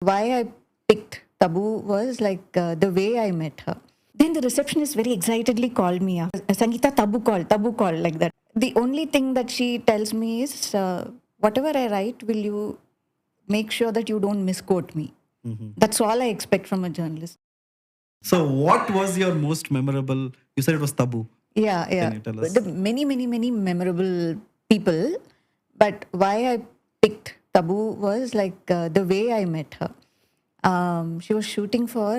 why I picked Tabu was like the way I met her. Then the receptionist very excitedly called me up. Sangeetha, Tabu call, like that. The only thing that she tells me is, whatever I write, will you make sure that you don't misquote me? That's all I expect from a journalist. So, what was your most memorable? You said it was Tabu. Yeah. Can you tell us? The many memorable people, but why I picked Tabu was like the way I met her. She was shooting for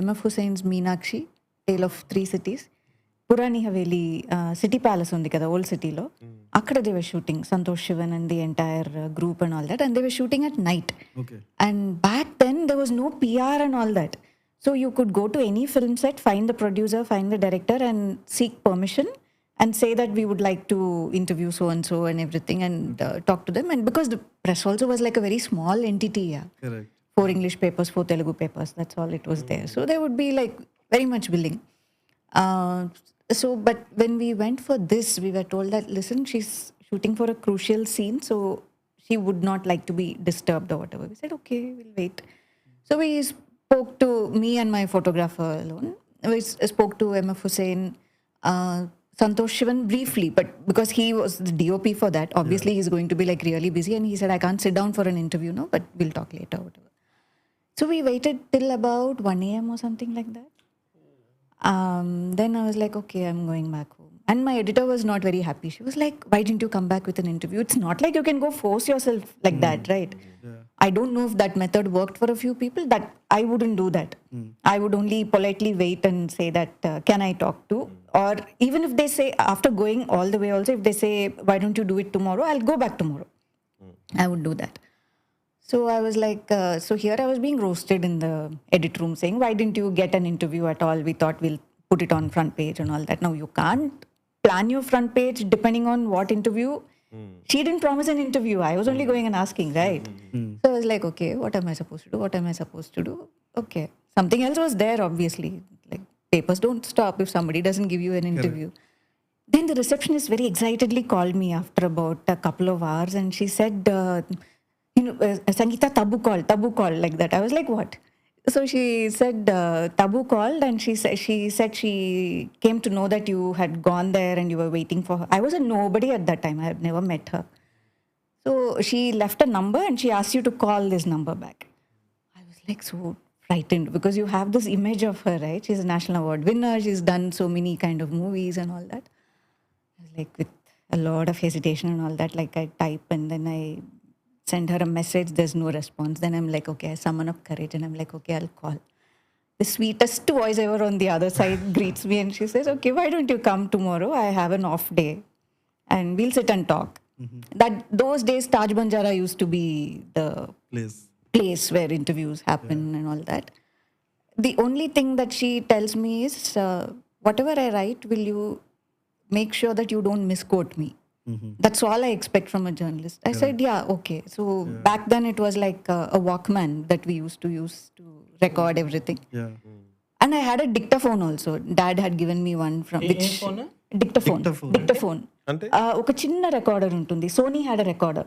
M.F. Hussein's Meenakshi, Tale of Three Cities. Purani Haveli City Palace undi kada, old city lo. Akkada they were shooting, Santhosh Shivan and the entire group and all that, and they were shooting at night. Okay. And back then there was no PR and all that. So you could go to any film set, find the producer, find the director, and seek permission and say that we would like to interview so and so and everything, and talk to them. And because the press also was like a very small entity, yeah. Correct. 4 English papers, 4 Telugu papers, that's all it was there. So they would be like very much willing. But when we went for this, we were told that, listen, she's shooting for a crucial scene, so she would not like to be disturbed or whatever. We said, okay, we'll wait. So we spoke to me and my photographer alone. We spoke to M.F. Hussain, Santhosh Shivan briefly, but because he was the DOP for that, obviously he's going to be like really busy, and he said, I can't sit down for an interview now, but we'll talk later, whatever. So we waited till about 1 a.m. or something like that. Then I was like, okay, I'm going back home. And my editor was not very happy. She was like, why didn't you come back with an interview? It's not like you can go force yourself like that, right? Yeah. I don't know if that method worked for a few people. That I wouldn't do that. I would only politely wait and say that, can I talk to? Or even if they say, after going all the way also, if they say, why don't you do it tomorrow? I'll go back tomorrow. I would do that. So I was like, so here I was being roasted in the edit room saying, why didn't you get an interview at all? We thought we'll put it on front page and all that. Now you can't plan your front page depending on what interview. She didn't promise an interview. I was only going and asking, right? So I was like, okay, what am I supposed to do? What am I supposed to do? Okay. Something else was there, obviously. Like, papers don't stop if somebody doesn't give you an interview. Then the receptionist very excitedly called me after about a couple of hours, and she said, Sangeetha, Tabu call, like that. I was like, what? So she said, Tabu called, and she said she came to know that you had gone there and you were waiting for her. I was a nobody at that time. I had never met her. So she left a number and she asked you to call this number back. I was like so frightened because you have this image of her, right? She's a national award winner. She's done so many kind of movies and all that. I was like, with a lot of hesitation and all that, like I type and then I send her a message, there's no response. Then I'm like, okay, I summon up courage and I'm like, okay, I'll call. The sweetest voice ever on the other side greets me and she says, okay, why don't you come tomorrow? I have an off day and we'll sit and talk. Those days, Taj Banjara used to be the place where interviews happen and all that. The only thing that she tells me is, whatever I write, will you make sure that you don't misquote me? That's all I expect from a journalist. I said, yeah, okay. So back then it was like a Walkman that we used to use to record everything. Yeah. And I had a dictaphone also. Dad had given me one from which dictaphone. ఒక చిన్న recorder ఉంటుంది. Sony had a recorder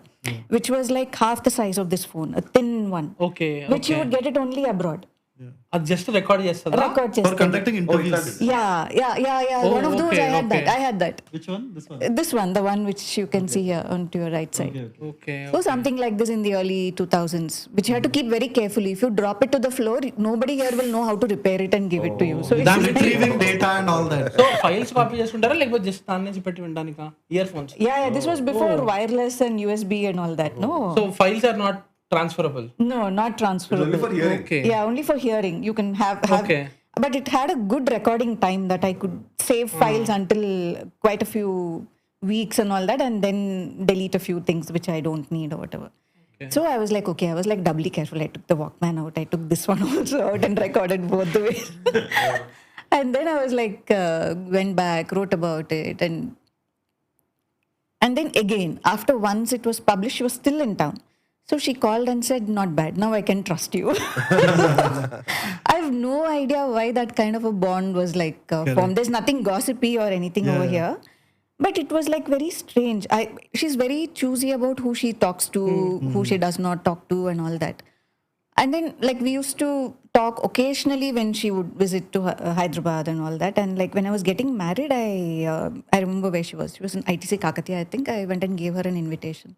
which was like half the size of this phone, a thin one. Okay. Which you would get it only abroad. అది just record చేస్తుందా? For conducting interviews. Yeah. One of those I had that. Which one? This one? This one, the one which you can see here onto your right side. Okay. So something like this in the early 2000s, which you had to keep very carefully. If you drop it to the floor, nobody here will know how to repair it and give it to you. So That's retrieving data and all that. So files copy చేసుకుంటారా లేకపోతే just దాని నుంచి పెట్టి వినడానికా? Earphones. yeah, this was before wireless and USB and all that. No. So files are not transferable. No, not transferable. Only for hearing. Okay. Yeah, only for hearing. You can have Okay. But it had a good recording time that I could save files until quite a few weeks and all that, and then delete a few things which I don't need or whatever. Okay. So I was like, okay, I was like doubly careful. I took the Walkman out. I took this one also out and recorded both the ways. And then I was like, went back, wrote about it, and then again, after once it was published, she was still in town. So she called and said, not bad. Now I can trust you. I have no idea why that kind of a bond was like formed. There's nothing gossipy or anything over here. But it was like very strange. She's very choosy about who she talks to, who she does not talk to and all that. And then, like, we used to talk occasionally when she would visit to Hyderabad and all that. And like when I was getting married, I remember where she was. She was in ITC Kakatiya. I think I went and gave her an invitation.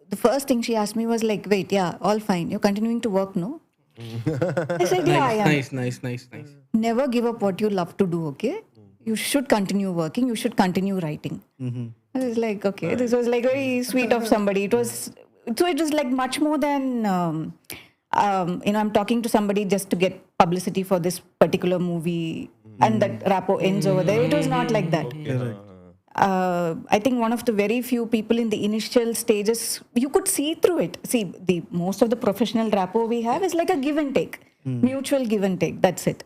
The first thing she asked me was like, "Wait, yeah, all fine. You're continuing to work, no?" I said, "Yeah, I am. Nice. Never give up what you love to do. Okay, you should continue working. You should continue writing." I was like, okay, this was like very sweet of somebody. It was like much more than I'm talking to somebody just to get publicity for this particular movie, and that rapport ends over there. It was not like that. I think one of the very few people in the initial stages, you could see through it. See, the most of the professional rapport we have is like a give and take, mutual give and take. That's it.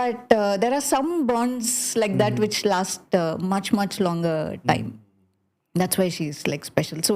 But there are some bonds like that which last much longer time. That's why she's like special. So